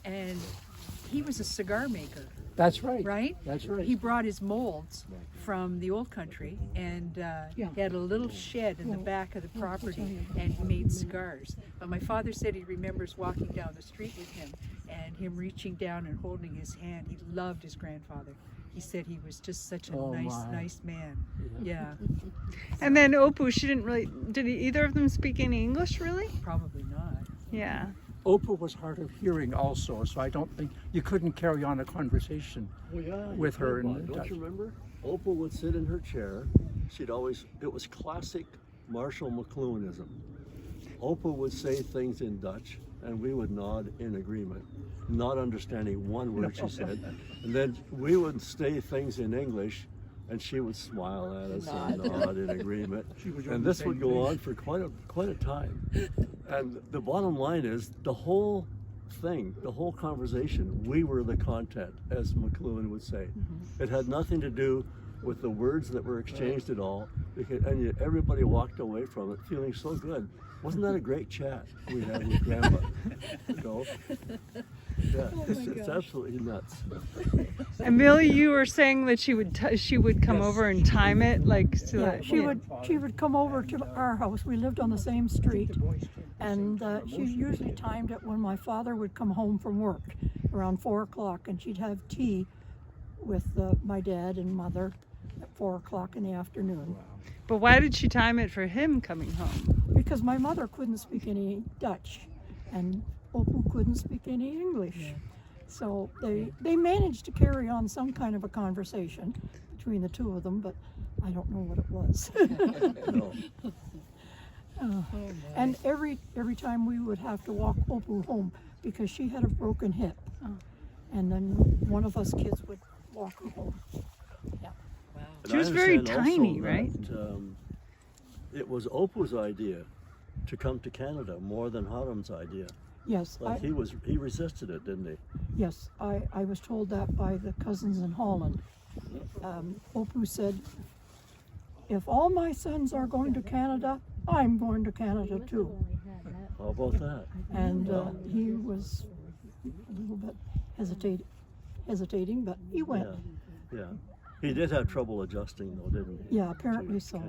and he was a cigar maker, That's right. right? That's right. He brought his molds from the old country, and he had a little shed in the back of the property, and he made cigars. But my father said he remembers walking down the street with him and him reaching down and holding his hand. He loved his grandfather. He said he was just such a nice man. Yeah. And then Opu, she didn't really, did either of them speak any English really? Probably not. Yeah. Oprah was hard of hearing also, so I don't think you couldn't carry on a conversation with her in Don't Dutch. you remember? Oprah would sit in her chair. She'd always, it was classic Marshall McLuhanism. Oprah would say things in Dutch and we would nod in agreement, not understanding one word she said. And then we would say things in English and she would smile at us and nod in agreement. And this would go on for quite a time. And the bottom line is the whole thing, the whole conversation, we were the content, as McLuhan would say. It had nothing to do with the words that were exchanged at all, and yet everybody walked away from it feeling so good. Wasn't that a great chat we had with Grandma? You know? Yeah, it's absolutely nuts. And Millie, you were saying that she would come over and time it, like so Yeah, that, she would come over to our house. We lived on the same street, and she usually timed it when my father would come home from work around 4 o'clock, and she'd have tea with my dad and mother at 4 o'clock in the afternoon. But why did she time it for him coming home? Because my mother couldn't speak any Dutch, and Opu couldn't speak any English. So they managed to carry on some kind of a conversation between the two of them, but I don't know what it was. No. And every time we would have to walk Opu home because she had a broken hip. And then one of us kids would walk her home. Yeah. And She was I very understand also tiny, right? that, it was Oprah's idea to come to Canada more than Haram's idea. Yes, Like he resisted it, didn't he? yes, I was told that by the cousins in Holland. Opu said, if all my sons are going to Canada, I'm going to Canada too. How about that? And he was a little bit hesitating, but he went. Yeah. He did have trouble adjusting though, didn't he? Yeah, apparently To so. Canada.